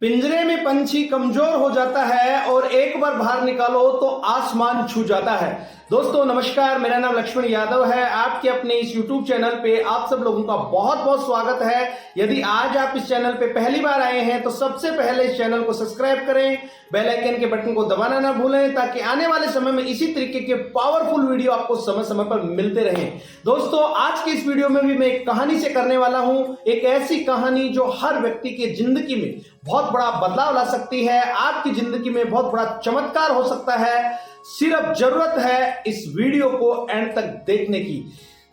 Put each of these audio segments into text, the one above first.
पिंजरे में पंछी कमजोर हो जाता है और एक बार बाहर निकालो तो आसमान छू जाता है। दोस्तों नमस्कार, मेरा नाम लक्ष्मण यादव है। आपके अपने इस YouTube चैनल पे आप सब लोगों का बहुत बहुत स्वागत है। यदि आज आप इस चैनल पे पहली बार आए हैं तो सबसे पहले इस चैनल को सब्सक्राइब करें, बेल आइकन के बटन को दबाना ना भूलें ताकि आने वाले समय में इसी तरीके के पावरफुल वीडियो आपको समय समय पर मिलते रहें। दोस्तों आज की इस वीडियो में भी मैं एक कहानी से करने वाला हूं, एक ऐसी कहानी जो हर व्यक्ति की जिंदगी में बहुत बड़ा बदलाव ला सकती है, आपकी जिंदगी में बहुत बड़ा चमत्कार हो सकता है। सिर्फ जरूरत है इस वीडियो को एंड तक देखने की।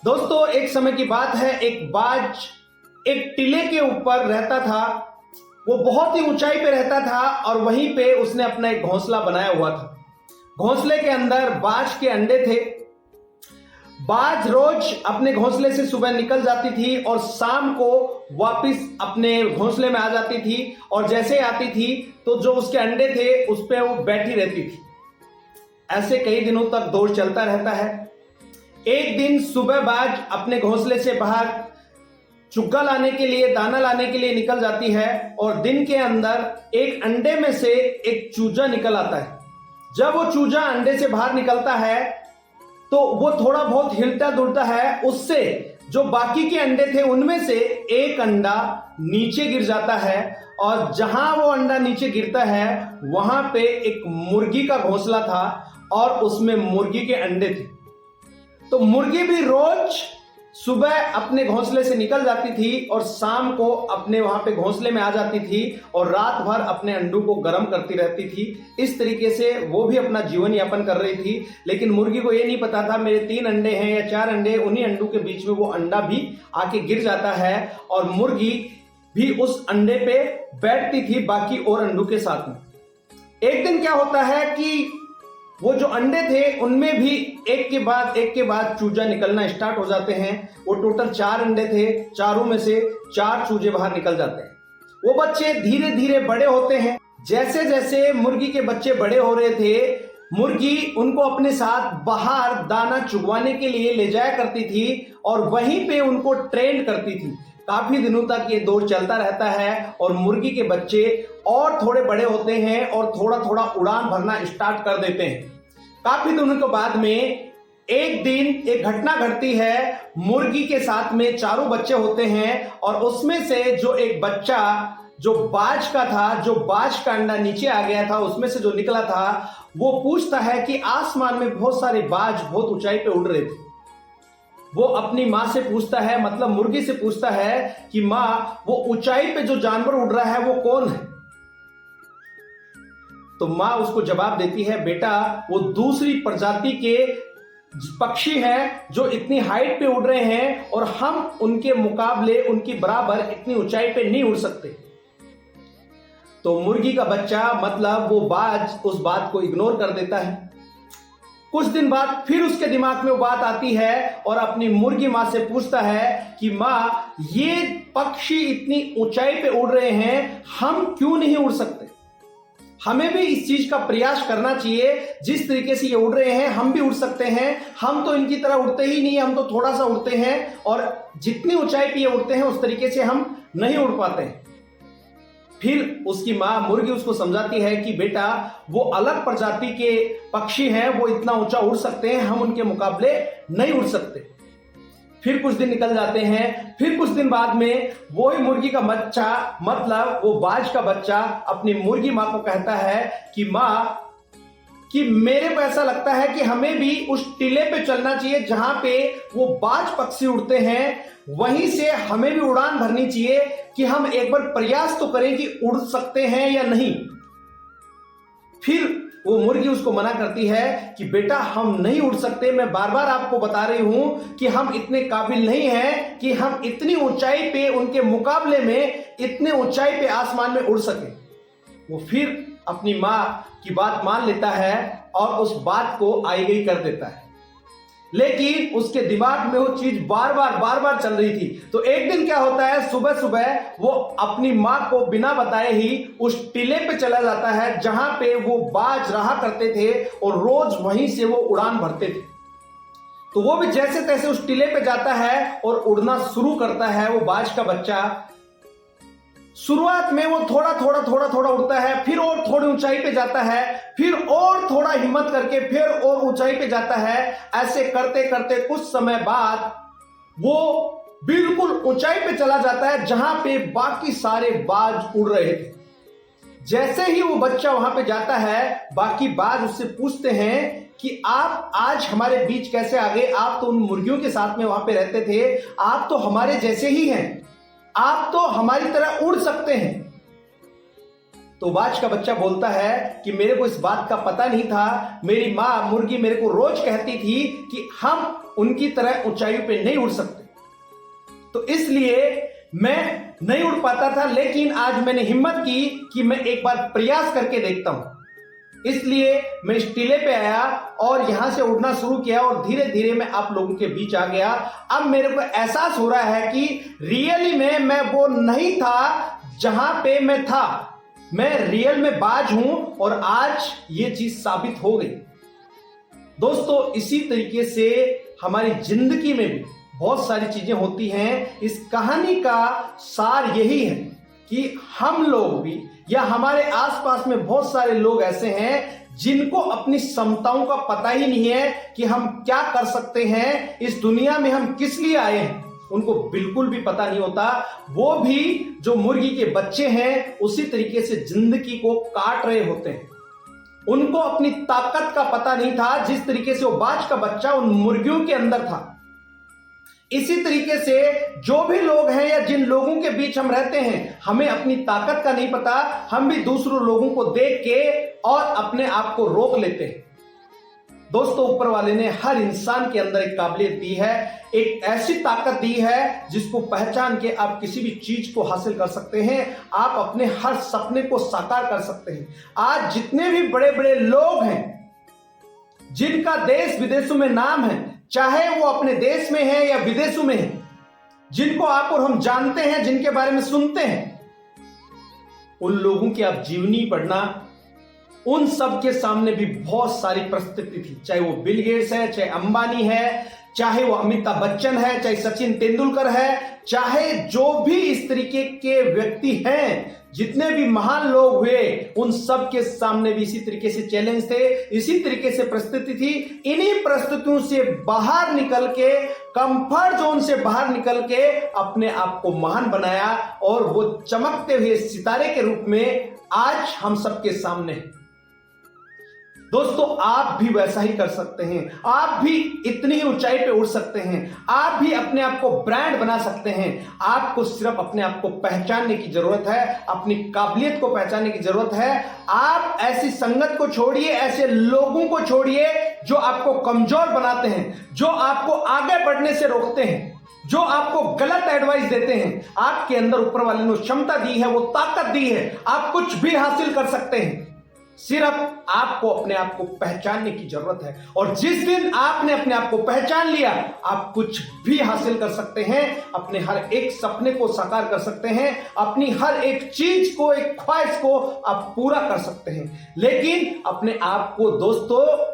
दोस्तों एक समय की बात है, एक बाज एक टीले के ऊपर रहता था। वो बहुत ही ऊंचाई पे रहता था और वहीं पे उसने अपना एक घोंसला बनाया हुआ था। घोंसले के अंदर बाज के अंडे थे। बाज रोज अपने घोंसले से सुबह निकल जाती थी और शाम को वापस अपने घोंसले में आ जाती थी, और जैसे आती थी तो जो उसके अंडे थे उस पे वो बैठी रहती थी। ऐसे कई दिनों तक दौर चलता रहता है। एक दिन सुबह बाज अपने घोंसले से बाहर चुग्गा लाने के लिए, दाना लाने के लिए निकल जाती है और दिन के अंदर एक अंडे में से एक चूजा निकल आता है। जब वो चूजा अंडे से बाहर निकलता है तो वो थोड़ा बहुत हिलता डुलता है। उससे जो बाकी के अंडे थे उनमें से एक अंडा नीचे गिर जाता है, और जहां वो अंडा नीचे गिरता है वहां पे एक मुर्गी का घोंसला था और उसमें मुर्गी के अंडे थे। तो मुर्गी भी रोज सुबह अपने घोंसले से निकल जाती थी और शाम को अपने वहां पे घोंसले में आ जाती थी और रात भर अपने अंडों को गर्म करती रहती थी। इस तरीके से वो भी अपना जीवन यापन कर रही थी। लेकिन मुर्गी को ये नहीं पता था मेरे 3 अंडे हैं या 4 अंडे, उन्हीं अंडों के बीच में वो अंडा भी आके गिर जाता है और मुर्गी भी उस अंडे पे बैठती थी बाकी और अंडों के साथ में। एक दिन क्या होता है कि वो जो अंडे थे उनमें भी एक के बाद चूजा निकलना स्टार्ट हो जाते हैं। वो टोटल 4 अंडे थे, चारों में से 4 चूजे बाहर निकल जाते हैं। वो बच्चे धीरे धीरे बड़े होते हैं। जैसे जैसे मुर्गी के बच्चे बड़े हो रहे थे, मुर्गी उनको अपने साथ बाहर दाना चुगवाने के लिए ले जाया करती थी और वहीं पे उनको ट्रेन करती थी। काफी दिनों तक ये दौर चलता रहता है और मुर्गी के बच्चे और थोड़े बड़े होते हैं और थोड़ा थोड़ा उड़ान भरना स्टार्ट कर देते हैं। काफी दिनों के बाद में एक दिन एक घटना घटती है। मुर्गी के साथ में चारों बच्चे होते हैं और उसमें से जो एक बच्चा जो बाज का था, जो बाज का अंडा नीचे आ गया था, उसमें से जो निकला था, वो पूछता है कि आसमान में बहुत सारे बाज बहुत ऊंचाई पे उड़ रहे थे। वो अपनी माँ से पूछता है, मतलब मुर्गी से पूछता है कि माँ वो ऊंचाई पे जो जानवर उड़ रहा है वो कौन है? तो माँ उसको जवाब देती है, बेटा वो दूसरी प्रजाति के पक्षी हैं जो इतनी हाइट पे उड़ रहे हैं और हम उनके मुकाबले उनकी बराबर इतनी ऊंचाई पे नहीं उड़ सकते। तो मुर्गी का बच्चा मतलब वो बाज उस बात को इग्नोर कर देता है। कुछ दिन बाद फिर उसके दिमाग में वो बात आती है और अपनी मुर्गी माँ से पूछता है कि माँ ये पक्षी इतनी ऊंचाई पे उड़ रहे हैं, हम क्यों नहीं उड़ सकते? हमें भी इस चीज का प्रयास करना चाहिए। जिस तरीके से ये उड़ रहे हैं हम भी उड़ सकते हैं। हम तो इनकी तरह उड़ते ही नहीं है, हम तो थोड़ा सा उड़ते हैं और जितनी ऊंचाई पे ये उड़ते हैं उस तरीके से हम नहीं उड़ पाते हैं। फिर उसकी माँ मुर्गी उसको समझाती है कि बेटा वो अलग प्रजाति के पक्षी हैं, वो इतना ऊंचा उड़ सकते हैं, हम उनके मुकाबले नहीं उड़ सकते। फिर कुछ दिन निकल जाते हैं। फिर कुछ दिन बाद में वही मुर्गी का बच्चा मतलब वो बाज का बच्चा अपनी मुर्गी माँ को कहता है कि माँ कि मेरे को ऐसा लगता है कि हमें भी उस टीले पे चलना चाहिए जहां पे वो बाज पक्षी उड़ते हैं, वहीं से हमें भी उड़ान भरनी चाहिए कि हम एक बार प्रयास तो करें कि उड़ सकते हैं या नहीं। फिर वो मुर्गी उसको मना करती है कि बेटा हम नहीं उड़ सकते, मैं बार बार आपको बता रही हूं कि हम इतने काबिल नहीं हैं कि हम इतनी ऊंचाई पे उनके मुकाबले में इतने ऊंचाई पे आसमान में उड़ सके। वो फिर अपनी माँ की बात मान लेता है और उस बात को आई गई कर देता है। लेकिन उसके दिमाग में वो चीज बार बार चल रही थी। तो एक दिन क्या होता है, सुबह सुबह वो अपनी माँ को बिना बताए ही उस टीले पे चला जाता है जहां पे वो बाज रहा करते थे और रोज वहीं से वो उड़ान भरते थे। तो वो भी जैसे तैसे उस टीले पे जाता है और उड़ना शुरू करता है वो बाज का बच्चा। शुरुआत में वो थोड़ा थोड़ा उड़ता है, फिर और थोड़ी ऊंचाई पे जाता है, फिर और थोड़ा हिम्मत करके फिर और ऊंचाई पे जाता है। ऐसे करते करते कुछ समय बाद वो बिल्कुल ऊंचाई पे चला जाता है जहां पे बाकी सारे बाज उड़ रहे थे। जैसे ही वो बच्चा वहां पे जाता है, बाकी बाज उससे पूछते हैं कि आप आज हमारे बीच कैसे आ गए? आप तो उन मुर्गियों के साथ में वहां पे रहते थे, आप तो हमारे जैसे ही हैं, आप तो हमारी तरह उड़ सकते हैं। तो बाज का बच्चा बोलता है कि मेरे को इस बात का पता नहीं था, मेरी मां मुर्गी मेरे को रोज कहती थी कि हम उनकी तरह ऊंचाइयों पे नहीं उड़ सकते, तो इसलिए मैं नहीं उड़ पाता था। लेकिन आज मैंने हिम्मत की कि मैं एक बार प्रयास करके देखता हूं, इसलिए मैं इस टीले पे आया और यहां से उड़ना शुरू किया और धीरे धीरे मैं आप लोगों के बीच आ गया। अब मेरे को एहसास हो रहा है कि रियली में मैं वो नहीं था जहां पे मैं था, मैं रियल में बाज हूं और आज ये चीज साबित हो गई। दोस्तों, इसी तरीके से हमारी जिंदगी में भी बहुत सारी चीजें होती हैं। इस कहानी का सार यही है कि हम लोग भी या हमारे आसपास में बहुत सारे लोग ऐसे हैं जिनको अपनी क्षमताओं का पता ही नहीं है कि हम क्या कर सकते हैं, इस दुनिया में हम किस लिए आए हैं, उनको बिल्कुल भी पता नहीं होता। वो भी जो मुर्गी के बच्चे हैं उसी तरीके से जिंदगी को काट रहे होते हैं। उनको अपनी ताकत का पता नहीं था जिस तरीके से वो बाज का बच्चा उन मुर्गियों के अंदर था। इसी तरीके से जो भी लोग हैं या जिन लोगों के बीच हम रहते हैं, हमें अपनी ताकत का नहीं पता, हम भी दूसरों लोगों को देख के और अपने आप को रोक लेते हैं। दोस्तों, ऊपर वाले ने हर इंसान के अंदर एक काबिलियत दी है, एक ऐसी ताकत दी है जिसको पहचान के आप किसी भी चीज को हासिल कर सकते हैं, आप अपने हर सपने को साकार कर सकते हैं। आज जितने भी बड़े बड़े लोग हैं जिनका देश विदेशों में नाम है, चाहे वो अपने देश में है या विदेशों में है, जिनको आप और हम जानते हैं, जिनके बारे में सुनते हैं, उन लोगों की आप जीवनी पढ़ना, उन सब के सामने भी बहुत सारी परिस्थिति थी। चाहे वो बिल गेट्स है, चाहे अंबानी है, चाहे वो अमिताभ बच्चन है, चाहे सचिन तेंदुलकर है, चाहे जो भी इस तरीके के व्यक्ति हैं, जितने भी महान लोग हुए, उन सब के सामने भी इसी तरीके से चैलेंज थे, इसी तरीके से परिस्थिति थी। इन्हीं परिस्थितियों से बाहर निकल के, कंफर्ट जोन से बाहर निकल के अपने आप को महान बनाया और वो चमकते हुए सितारे के रूप में आज हम सबके सामने हैं। दोस्तों, आप भी वैसा ही कर सकते हैं, आप भी इतनी ही ऊंचाई पे उड़ सकते हैं, आप भी अपने आप को ब्रांड बना सकते हैं। आपको सिर्फ अपने आप को पहचानने की जरूरत है, अपनी काबिलियत को पहचानने की जरूरत है। आप ऐसी संगत को छोड़िए, ऐसे लोगों को छोड़िए जो आपको कमजोर बनाते हैं, जो आपको आगे बढ़ने से रोकते हैं, जो आपको गलत एडवाइस देते हैं। आपके अंदर ऊपर वाले ने क्षमता दी है, वो ताकत दी है, आप कुछ भी हासिल कर सकते हैं। सिर्फ आपको अपने आप को पहचानने की जरूरत है, और जिस दिन आपने अपने आप को पहचान लिया, आप कुछ भी हासिल कर सकते हैं, अपने हर एक सपने को साकार कर सकते हैं, अपनी हर एक चीज को, एक ख्वाहिश को आप पूरा कर सकते हैं। लेकिन अपने आप को दोस्तों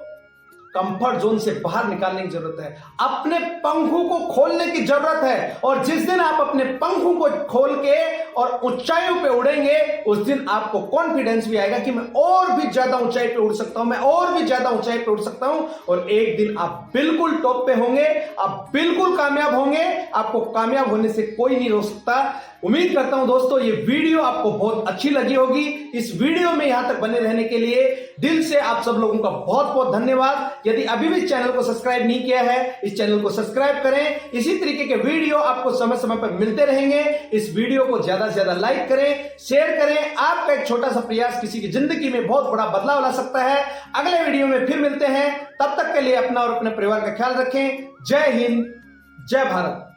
कंफर्ट जोन से बाहर निकालने की जरूरत है, अपने पंखों को खोलने की जरूरत है। और जिस दिन आप अपने पंखों को खोल के और ऊंचाइयों पे उड़ेंगे, उस दिन आपको कॉन्फिडेंस भी आएगा कि मैं और भी ज्यादा ऊंचाई पे उड़ सकता हूं, मैं और भी ज्यादा ऊंचाई पे उड़ सकता हूं। और एक दिन आप बिल्कुल टॉप पे होंगे, आप बिल्कुल कामयाब होंगे, आपको कामयाब होने से कोई नहीं रोक सकता। उम्मीद करता हूं दोस्तों ये वीडियो आपको बहुत अच्छी लगी होगी। इस वीडियो में यहां तक बने रहने के लिए दिल से आप सब लोगों का बहुत बहुत धन्यवाद। यदि अभी भी चैनल को सब्सक्राइब नहीं किया है, इस चैनल को सब्सक्राइब करें। इसी तरीके के वीडियो आपको समय समय पर मिलते रहेंगे। इस वीडियो को ज्यादा से ज्यादा लाइक करें, शेयर करें। आपका एक छोटा सा प्रयास किसी की जिंदगी में बहुत बड़ा बदलाव ला सकता है। अगले वीडियो में फिर मिलते हैं, तब तक के लिए अपना और अपने परिवार का ख्याल रखें। जय हिंद, जय भारत।